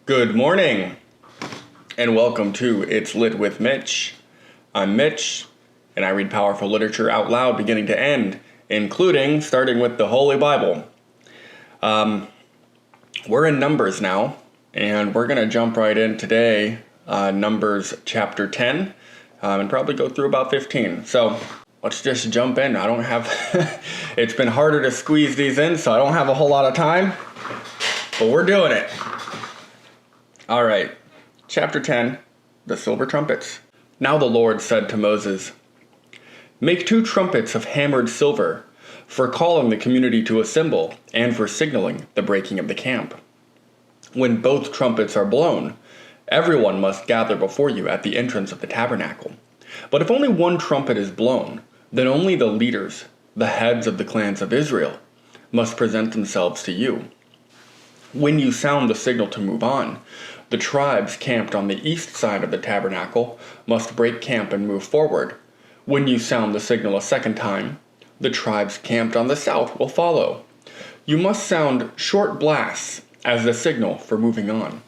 Good morning, and welcome to It's Lit with Mitch. I'm Mitch, and I read powerful literature out loud beginning to end, including starting with the Holy Bible. We're in Numbers now, and we're going to jump right in today, Numbers chapter 10, and probably go through about 15. So let's just jump in. I don't have, it's been harder to squeeze these in, so I don't have a whole lot of time, but we're doing it. All right, chapter 10, the silver trumpets. Now the Lord said to Moses, "Make 2 trumpets of hammered silver, for calling the community to assemble, and for signaling the breaking of the camp. When both trumpets are blown, everyone must gather before you at the entrance of the tabernacle. But if only one trumpet is blown, then only the leaders, the heads of the clans of Israel, must present themselves to you. When you sound the signal to move on, the tribes camped on the east side of the tabernacle must break camp and move forward. When you sound the signal a second time, the tribes camped on the south will follow. You must sound short blasts as the signal for moving on.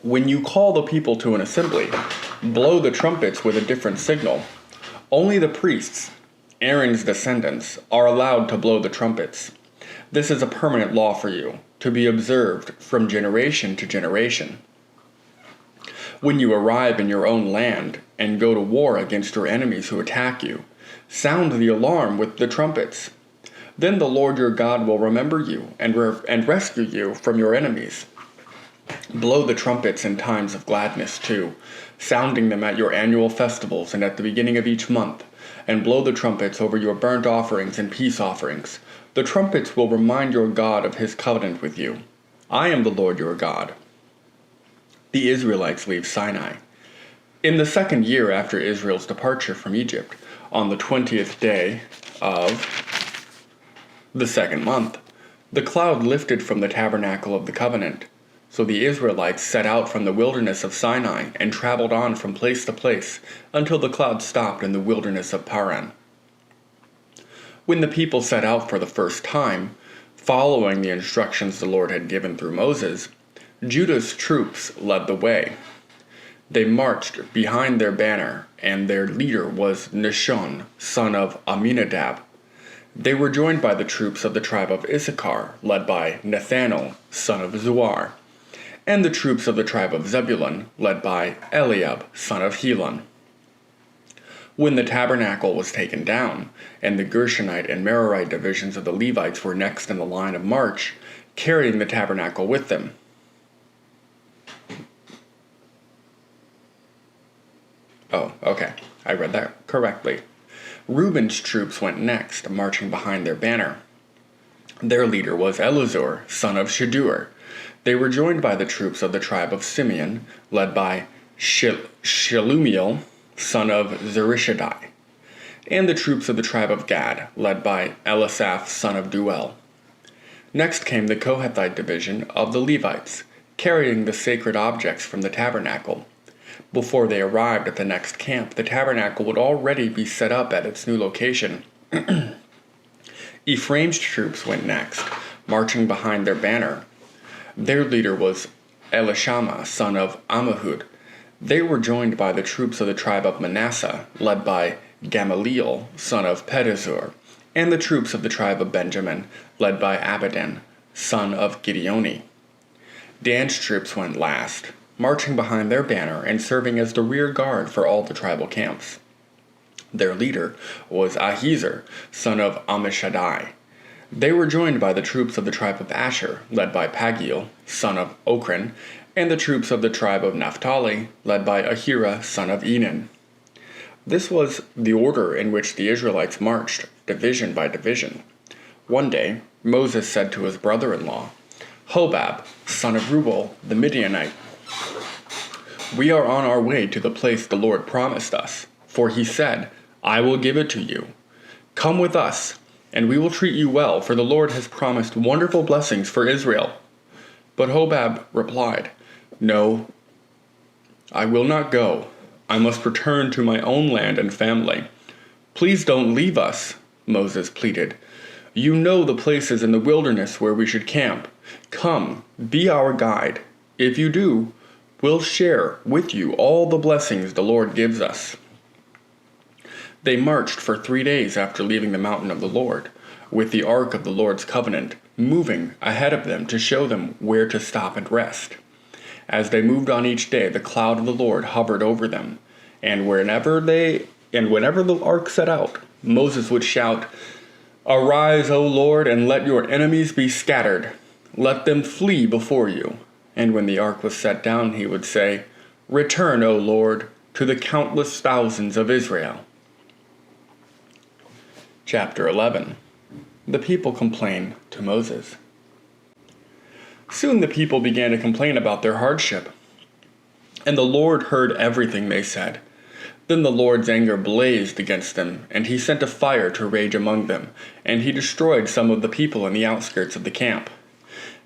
When you call the people to an assembly, blow the trumpets with a different signal. Only the priests, Aaron's descendants, are allowed to blow the trumpets. This is a permanent law for you, to be observed from generation to generation. When you arrive in your own land and go to war against your enemies who attack you, sound the alarm with the trumpets. Then the Lord your God will remember you and rescue you from your enemies. Blow the trumpets in times of gladness too, sounding them at your annual festivals and at the beginning of each month, and blow the trumpets over your burnt offerings and peace offerings. The trumpets will remind your God of his covenant with you. I am the Lord your God." The Israelites leave Sinai. In the 2nd year after Israel's departure from Egypt, on the 20th day of the 2nd month, the cloud lifted from the tabernacle of the covenant. So the Israelites set out from the wilderness of Sinai and traveled on from place to place until the cloud stopped in the wilderness of Paran. When the people set out for the first time, following the instructions the Lord had given through Moses, Judah's troops led the way. They marched behind their banner, and their leader was Nahshon, son of Amminadab. They were joined by the troops of the tribe of Issachar, led by Nathanael, son of Zuar, and the troops of the tribe of Zebulun, led by Eliab, son of Helon. When the tabernacle was taken down, and the Gershonite and Merarite divisions of the Levites were next in the line of march, carrying the tabernacle with them. Oh, okay, I read that correctly. Reuben's troops went next, marching behind their banner. Their leader was Elizur, son of Shadur. They were joined by the troops of the tribe of Simeon, led by Shelumiel, son of Zurishaddai, and the troops of the tribe of Gad, led by Elisaph, son of Duel. Next came the Kohathite division of the Levites, carrying the sacred objects from the tabernacle. Before they arrived at the next camp, the tabernacle would already be set up at its new location. Ephraim's troops went next, marching behind their banner. Their leader was Elishama, son of Ammihud. They were joined by the troops of the tribe of Manasseh, led by Gamaliel, son of Pedazur, and the troops of the tribe of Benjamin, led by Abidan, son of Gideoni. Dan's troops went last, marching behind their banner and serving as the rear guard for all the tribal camps. Their leader was Ahiezer, son of Ammishaddai. They were joined by the troops of the tribe of Asher, led by Pagiel, son of Ochran, and the troops of the tribe of Naphtali, led by Ahira, son of Enan. This was the order in which the Israelites marched, division by division. One day, Moses said to his brother-in-law, Hobab, son of Reuel, the Midianite, "We are on our way to the place the Lord promised us, for he said, 'I will give it to you.' Come with us, and we will treat you well, for the Lord has promised wonderful blessings for Israel." But Hobab replied, "No, I will not go. I must return to my own land and family. Please don't leave us," Moses pleaded. "You know the places in the wilderness where we should camp. Come, be our guide. If you do, we'll share with you all the blessings the Lord gives us." They marched for 3 days after leaving the mountain of the Lord, with the ark of the Lord's covenant moving ahead of them to show them where to stop and rest. As they moved on each day, the cloud of the Lord hovered over them, and whenever the ark set out, Moses would shout, "Arise, O Lord, and let your enemies be scattered. Let them flee before you." And when the ark was set down, he would say, "Return, O Lord, to the countless thousands of Israel." Chapter 11. The people complain to Moses. Soon the people began to complain about their hardship, and the Lord heard everything they said. Then the Lord's anger blazed against them, and he sent a fire to rage among them, and he destroyed some of the people in the outskirts of the camp.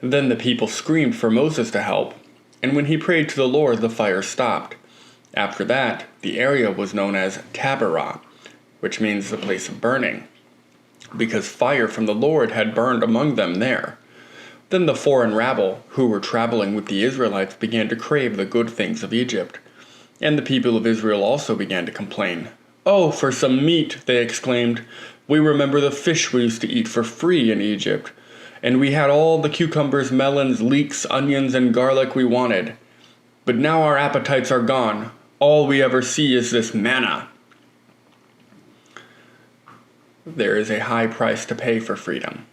Then the people screamed for Moses to help, and when he prayed to the Lord, the fire stopped. After that, the area was known as Taberah, which means the place of burning, because fire from the Lord had burned among them there. Then the foreign rabble who were traveling with the Israelites began to crave the good things of Egypt. And the people of Israel also began to complain. "Oh, for some meat," they exclaimed. "We remember the fish we used to eat for free in Egypt, and we had all the cucumbers, melons, leeks, onions, and garlic we wanted. But now our appetites are gone. All we ever see is this manna." There is a high price to pay for freedom.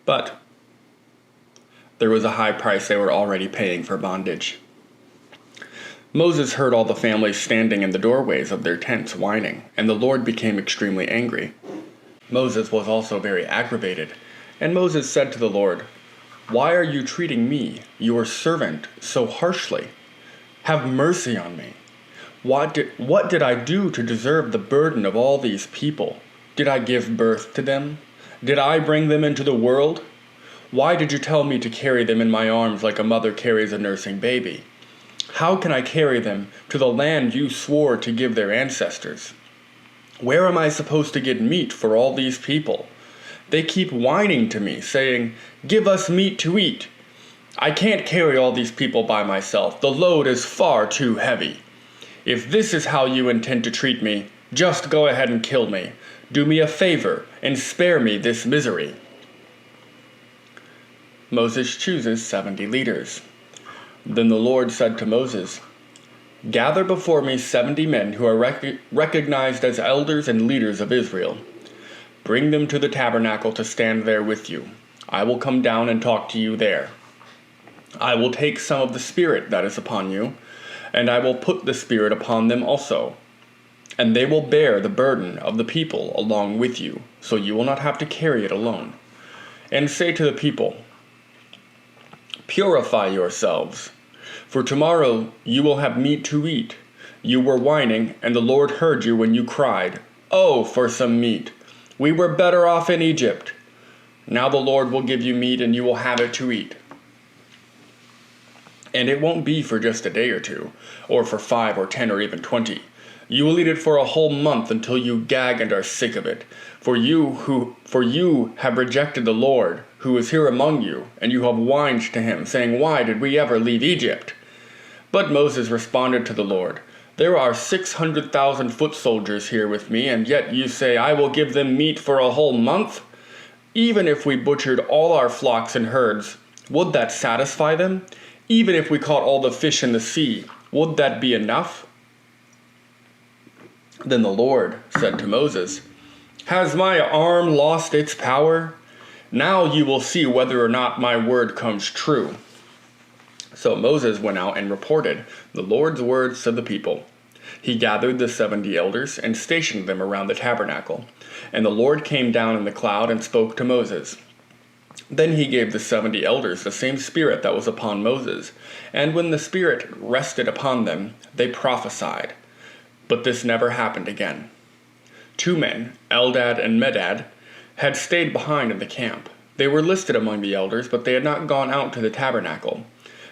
But there was a high price they were already paying for bondage. Moses heard all the families standing in the doorways of their tents whining, and the Lord became extremely angry. Moses was also very aggravated, and Moses said to the Lord, "Why are you treating me, your servant, so harshly? Have mercy on me. What did I do to deserve the burden of all these people? Did I give birth to them? Did I bring them into the world? Why did you tell me to carry them in my arms like a mother carries a nursing baby? How can I carry them to the land you swore to give their ancestors? Where am I supposed to get meat for all these people? They keep whining to me, saying, 'Give us meat to eat.' I can't carry all these people by myself. The load is far too heavy. If this is how you intend to treat me, just go ahead and kill me. Do me a favor and spare me this misery." Moses chooses 70 leaders. Then the Lord said to Moses, "Gather before me 70 men who are recognized as elders and leaders of Israel. Bring them to the tabernacle to stand there with you. I will come down and talk to you there. I will take some of the Spirit that is upon you, and I will put the Spirit upon them also. And they will bear the burden of the people along with you, so you will not have to carry it alone. And say to the people, 'Purify yourselves, for tomorrow you will have meat to eat. You were whining, and the Lord heard you when you cried, "Oh, for some meat! We were better off in Egypt." Now the Lord will give you meat, and you will have it to eat. And it won't be for just a day or two, or for 5 or 10 or even 20. You will eat it for a whole month until you gag and are sick of it. For you have rejected the Lord, who is here among you, and you have whined to him, saying, 'Why did we ever leave Egypt?'" But Moses responded to the Lord, "There are 600,000 foot soldiers here with me, and yet you say, 'I will give them meat for a whole month'? Even if we butchered all our flocks and herds, would that satisfy them? Even if we caught all the fish in the sea, would that be enough?" Then the Lord said to Moses, "Has my arm lost its power? Now you will see whether or not my word comes true." So Moses went out and reported the Lord's words to the people. He gathered the 70 elders and stationed them around the tabernacle. And the Lord came down in the cloud and spoke to Moses. Then he gave the 70 elders the same spirit that was upon Moses. And when the Spirit rested upon them, they prophesied. But this never happened again. 2 men, Eldad and Medad, had stayed behind in the camp. They were listed among the elders, but they had not gone out to the tabernacle.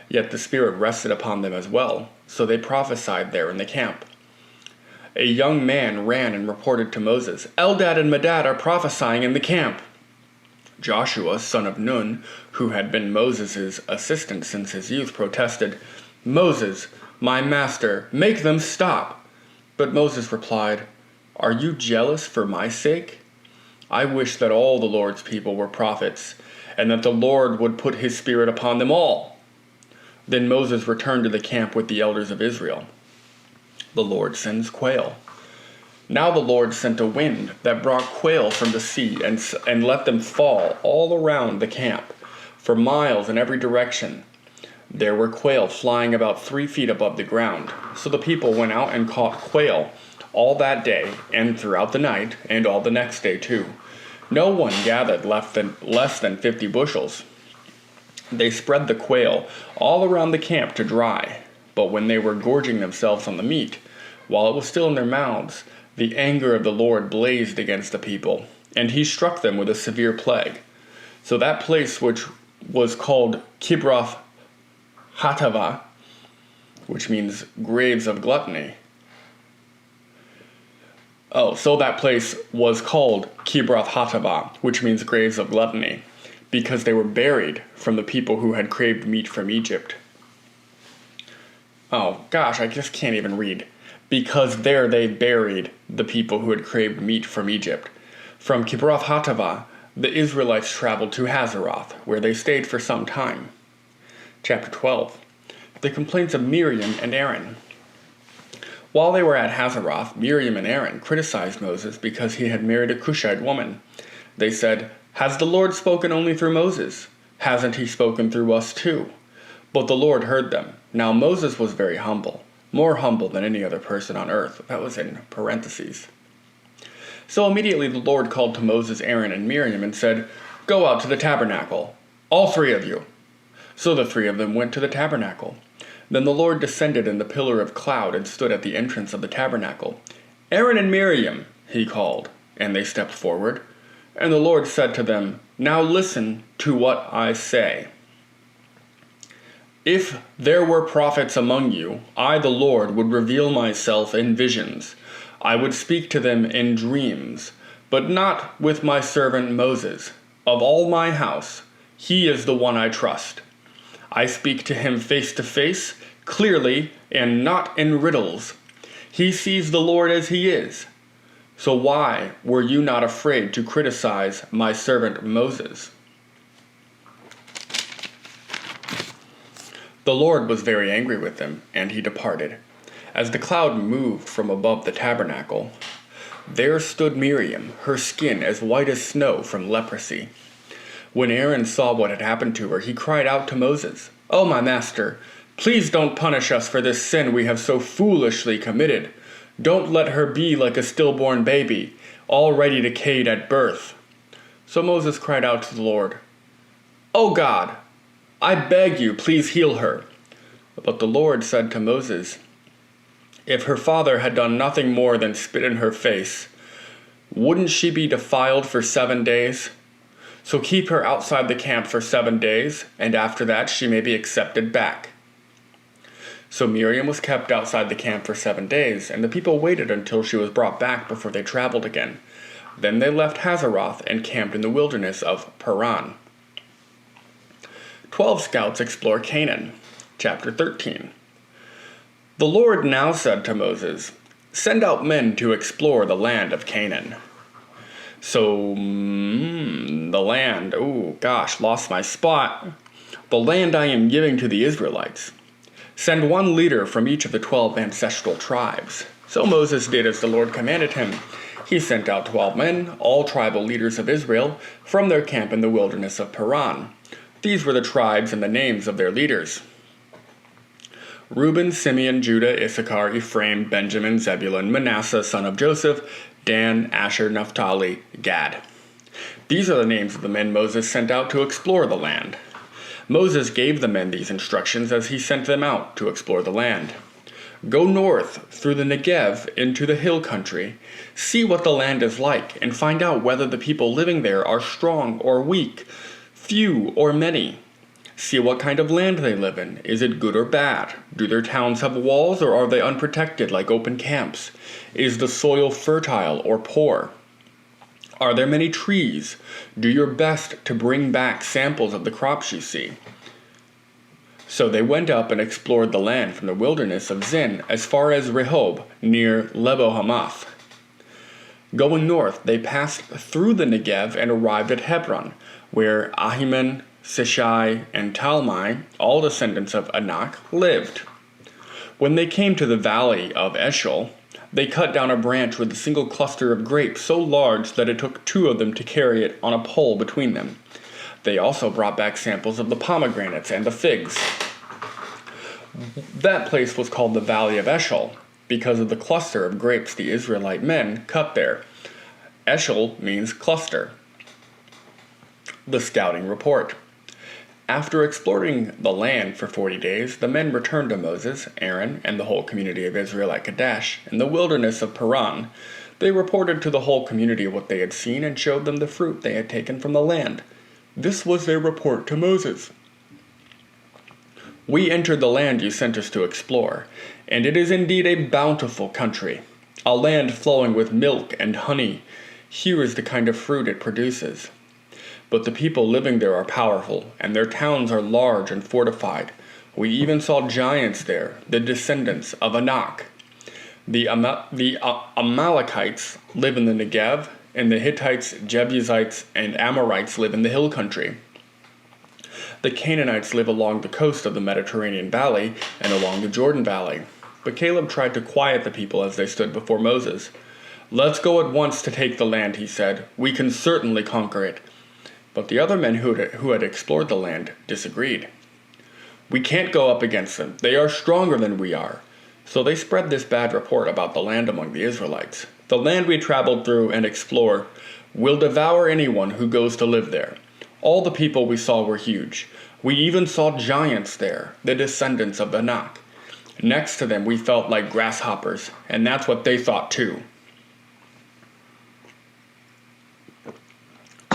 Yet the Spirit rested upon them as well, so they prophesied there in the camp. A young man ran and reported to Moses, "Eldad and Medad are prophesying in the camp." Joshua, son of Nun, who had been Moses' assistant since his youth, protested, "Moses, my master, make them stop." But Moses replied, "Are you jealous for my sake? I wish that all the Lord's people were prophets, and that the Lord would put his spirit upon them all." Then Moses returned to the camp with the elders of Israel. The Lord sends quail. Now the Lord sent a wind that brought quail from the sea and let them fall all around the camp, for miles in every direction. There were quail flying about 3 feet above the ground. So the people went out and caught quail all that day and throughout the night and all the next day too. No one gathered less than 50 bushels. They spread the quail all around the camp to dry, but when they were gorging themselves on the meat, while it was still in their mouths, the anger of the Lord blazed against the people, and he struck them with a severe plague. So that place which was called Kibroth Hattaavah, which means graves of gluttony. So that place was called Kibroth Hattaavah, which means graves of gluttony, because they were buried from the people who had craved meat from Egypt. Oh gosh, I just can't even read. Because there they buried the people who had craved meat from Egypt. From Kibroth Hattaavah, the Israelites traveled to Hazeroth, where they stayed for some time. Chapter 12. The complaints of Miriam and Aaron. While they were at Hazeroth, Miriam and Aaron criticized Moses because he had married a Cushite woman. They said, "Has the Lord spoken only through Moses? Hasn't he spoken through us too?" But the Lord heard them. Now Moses was very humble, more humble than any other person on earth. That was in parentheses. So immediately the Lord called to Moses, Aaron, and Miriam and said, "Go out to the tabernacle, all 3 of you." So the 3 of them went to the tabernacle. Then the Lord descended in the pillar of cloud and stood at the entrance of the tabernacle. "Aaron and Miriam," he called, and they stepped forward. And the Lord said to them, "Now listen to what I say. If there were prophets among you, I, the Lord, would reveal myself in visions. I would speak to them in dreams, but not with my servant Moses. Of all my house, he is the one I trust. I speak to him face to face, clearly, and not in riddles. He sees the Lord as he is. So why were you not afraid to criticize my servant Moses?" The Lord was very angry with them, and he departed. As the cloud moved from above the tabernacle, there stood Miriam, her skin as white as snow from leprosy. When Aaron saw what had happened to her, he cried out to Moses, "Oh, my master, please don't punish us for this sin we have so foolishly committed. Don't let her be like a stillborn baby, already decayed at birth." So Moses cried out to the Lord, "Oh God, I beg you, please heal her." But the Lord said to Moses, "If her father had done nothing more than spit in her face, wouldn't she be defiled for 7 days? So keep her outside the camp for 7 days, and after that she may be accepted back." So Miriam was kept outside the camp for 7 days, and the people waited until she was brought back before they traveled again. Then they left Hazeroth and camped in the wilderness of Paran. 12 scouts explore Canaan. Chapter 13. The Lord now said to Moses, "Send out men to explore the land of Canaan." So, the land, lost my spot. The land I am giving to the Israelites. Send 1 leader from each of the 12 ancestral tribes. So Moses did as the Lord commanded him. He sent out 12 men, all tribal leaders of Israel, from their camp in the wilderness of Paran. These were the tribes and the names of their leaders: Reuben, Simeon, Judah, Issachar, Ephraim, Benjamin, Zebulun, Manasseh, son of Joseph, Dan, Asher, Naphtali, Gad. These are the names of the men Moses sent out to explore the land. Moses gave the men these instructions as he sent them out to explore the land. "Go north through the Negev into the hill country. See what the land is like, and find out whether the people living there are strong or weak, few or many. See what kind of land they live in. Is it good or bad? Do their towns have walls, or are they unprotected like open camps? Is the soil fertile or poor? Are there many trees? Do your best to bring back samples of the crops you see." So they went up and explored the land from the wilderness of Zin as far as Rehob, near Lebo-Hamath. Going north, they passed through the Negev and arrived at Hebron, where Ahiman, Shishai, and Talmai, all descendants of Anak, lived. When they came to the valley of Eshcol, they cut down a branch with a single cluster of grapes so large that it took 2 of them to carry it on a pole between them. They also brought back samples of the pomegranates and the figs. That place was called the Valley of Eshcol, because of the cluster of grapes the Israelite men cut there. Eshcol means cluster. The scouting report. After exploring the land for 40 days, the men returned to Moses, Aaron, and the whole community of Israel at Kadesh, in the wilderness of Paran. They reported to the whole community what they had seen and showed them the fruit they had taken from the land. This was their report to Moses. "We entered the land you sent us to explore, and it is indeed a bountiful country, a land flowing with milk and honey. Here is the kind of fruit it produces. But the people living there are powerful, and their towns are large and fortified. We even saw giants there, the descendants of Anak. The Amalekites live in the Negev, and the Hittites, Jebusites, and Amorites live in the hill country. The Canaanites live along the coast of the Mediterranean Valley and along the Jordan Valley." But Caleb tried to quiet the people as they stood before Moses. "Let's go at once to take the land," he said. "We can certainly conquer it." But the other men who had explored the land disagreed. "We can't go up against them. They are stronger than we are." So they spread this bad report about the land among the Israelites. "The land we traveled through and explored will devour anyone who goes to live there. All the people we saw were huge. We even saw giants there, the descendants of Anak. Next to them we felt like grasshoppers, and that's what they thought too."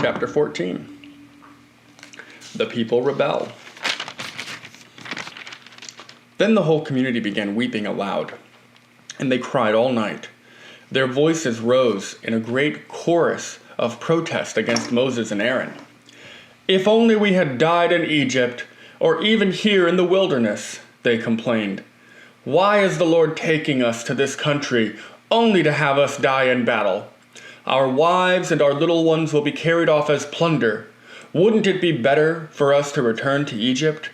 Chapter 14. The people rebel. Then the whole community began weeping aloud, and they cried all night. Their voices rose in a great chorus of protest against Moses and Aaron. "If only we had died in Egypt, or even here in the wilderness," they complained. "Why is the Lord taking us to this country only to have us die in battle? Our wives and our little ones will be carried off as plunder. Wouldn't it be better for us to return to Egypt?"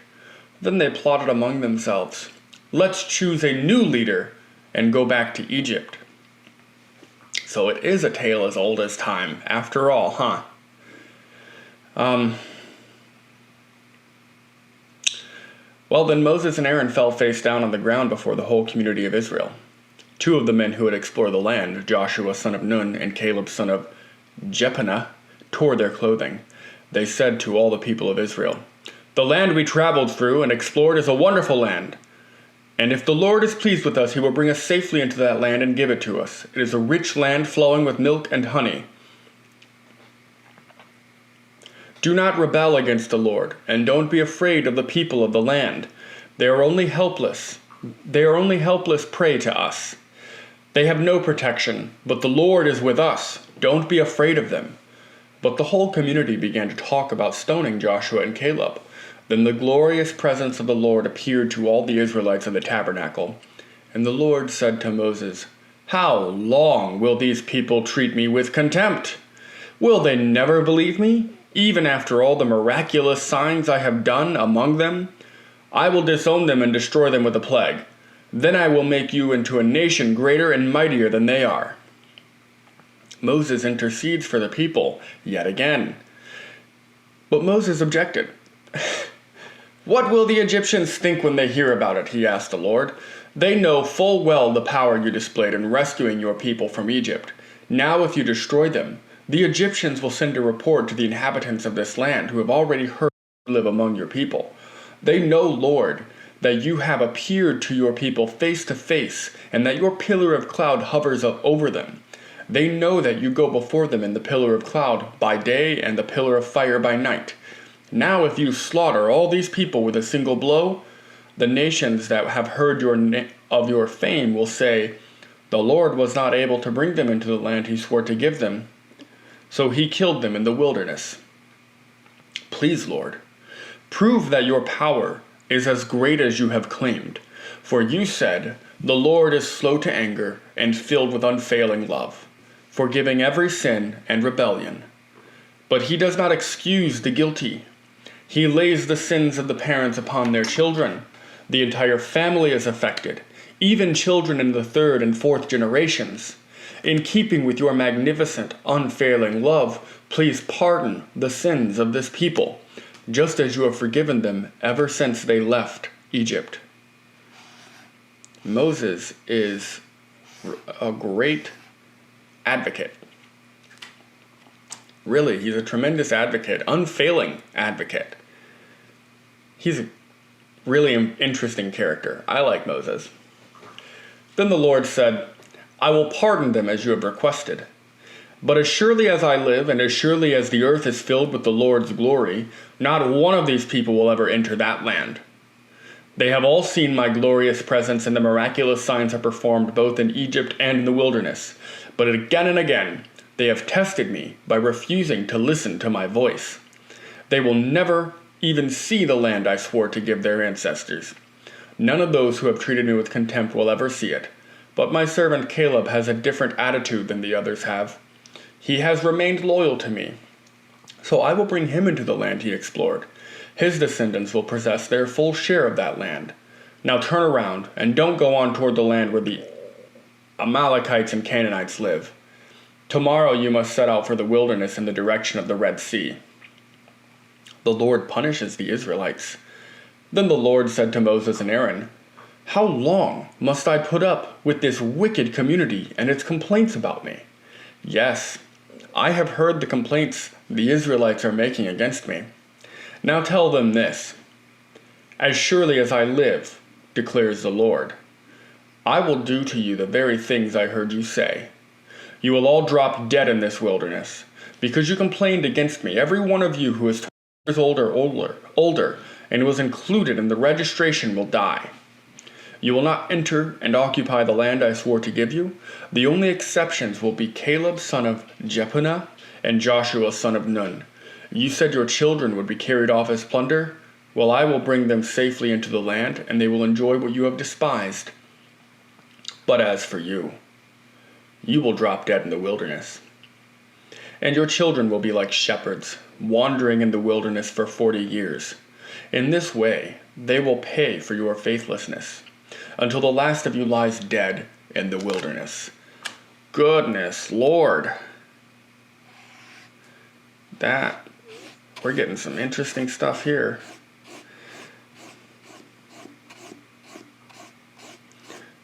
Then they plotted among themselves, "Let's choose a new leader and go back to Egypt." So it is a tale as old as time, after all, huh? Well, then Moses and Aaron fell face down on the ground before the whole community of Israel. 2 of the men who had explored the land, Joshua son of Nun and Caleb son of Jephunneh, tore their clothing. They said to all the people of Israel, "The land we traveled through and explored is a wonderful land. And if the Lord is pleased with us, he will bring us safely into that land and give it to us. It is a rich land flowing with milk and honey. Do not rebel against the Lord, and don't be afraid of the people of the land. They are only helpless prey to us. They have no protection, but the Lord is with us. Don't be afraid of them." But the whole community began to talk about stoning Joshua and Caleb. Then the glorious presence of the Lord appeared to all the Israelites in the tabernacle. And the Lord said to Moses, "How long will these people treat me with contempt? Will they never believe me, even after all the miraculous signs I have done among them? I will disown them and destroy them with a plague. Then I will make you into a nation greater and mightier than they are." Moses intercedes for the people yet again. But Moses objected. "What will the Egyptians think when they hear about it?" he asked the Lord. "They know full well the power you displayed in rescuing your people from Egypt. Now if you destroy them, the Egyptians will send a report to the inhabitants of this land who have already heard you live among your people. They know, Lord, that you have appeared to your people face to face, and that your pillar of cloud hovers up over them. They know that you go before them in the pillar of cloud by day and the pillar of fire by night. Now if you slaughter all these people with a single blow, the nations that have heard of your fame will say, 'The Lord was not able to bring them into the land he swore to give them.' So he killed them in the wilderness. Please, Lord, prove that your power is as great as you have claimed. For you said, the Lord is slow to anger and filled with unfailing love, forgiving every sin and rebellion. But he does not excuse the guilty. He lays the sins of the parents upon their children. The entire family is affected, even children in the third and fourth generations. In keeping with your magnificent, unfailing love, please pardon the sins of this people, just as you have forgiven them ever since they left Egypt. Moses is a great advocate. Really, he's a tremendous advocate, unfailing advocate. He's a really interesting character. I like Moses. Then the Lord said, I will pardon them as you have requested. But as surely as I live, and as surely as the earth is filled with the Lord's glory, not one of these people will ever enter that land. They have all seen my glorious presence, and the miraculous signs I performed both in Egypt and in the wilderness. But again and again, they have tested me by refusing to listen to my voice. They will never even see the land I swore to give their ancestors. None of those who have treated me with contempt will ever see it. But my servant Caleb has a different attitude than the others have. He has remained loyal to me. So I will bring him into the land he explored. His descendants will possess their full share of that land. Now turn around and don't go on toward the land where the Amalekites and Canaanites live. Tomorrow you must set out for the wilderness in the direction of the Red Sea. The Lord punishes the Israelites. Then the Lord said to Moses and Aaron, How long must I put up with this wicked community and its complaints about me? Yes, I have heard the complaints the Israelites are making against me. Now tell them this, As surely as I live, declares the Lord, I will do to you the very things I heard you say. You will all drop dead in this wilderness, because you complained against me, every one of you who is 20 years older, and was included in the registration will die. You will not enter and occupy the land I swore to give you. The only exceptions will be Caleb son of Jephunneh and Joshua son of Nun. You said your children would be carried off as plunder. Well, I will bring them safely into the land, and they will enjoy what you have despised. But as for you, you will drop dead in the wilderness. And your children will be like shepherds, wandering in the wilderness for 40 years. In this way, they will pay for your faithlessness, until the last of you lies dead in the wilderness. Goodness, Lord. We're getting some interesting stuff here.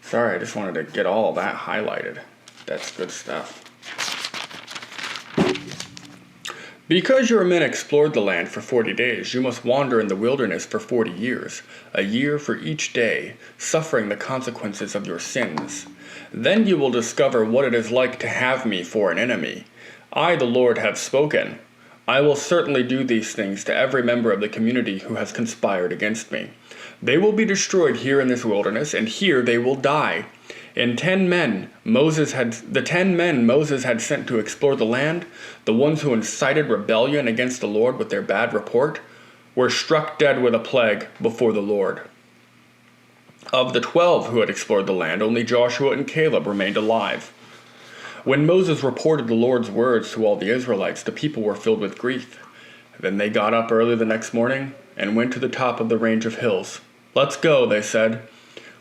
Sorry, I just wanted to get all that highlighted. That's good stuff. Because your men explored the land for 40 days, you must wander in the wilderness for 40 years, a year for each day, suffering the consequences of your sins. Then you will discover what it is like to have me for an enemy. I, the Lord, have spoken. I will certainly do these things to every member of the community who has conspired against me. They will be destroyed here in this wilderness, and here they will die. The 10 men Moses had sent to explore the land, the ones who incited rebellion against the Lord with their bad report, were struck dead with a plague before the Lord. Of the 12 who had explored the land, only Joshua and Caleb remained alive. When Moses reported the Lord's words to all the Israelites, the people were filled with grief. Then they got up early the next morning and went to the top of the range of hills. Let's go, they said.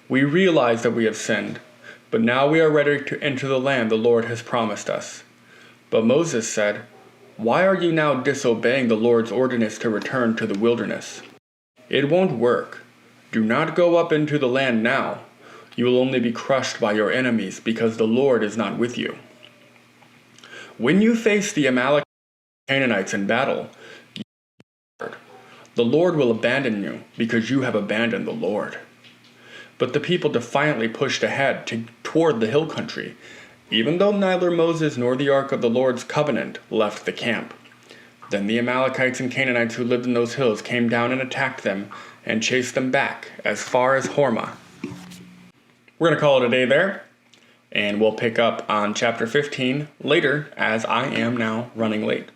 We realize that we have sinned, but now we are ready to enter the land the Lord has promised us. But Moses said, Why are you now disobeying the Lord's ordinance to return to the wilderness? It won't work. Do not go up into the land now. You will only be crushed by your enemies because the Lord is not with you. When you face the Amalekites and Canaanites in battle, the Lord will abandon you because you have abandoned the Lord. But the people defiantly pushed ahead toward the hill country, even though neither Moses nor the ark of the Lord's covenant left the camp. Then the Amalekites and Canaanites who lived in those hills came down and attacked them and chased them back as far as Hormah. We're going to call it a day there. and we'll pick up on chapter 15 later, as I am now running late.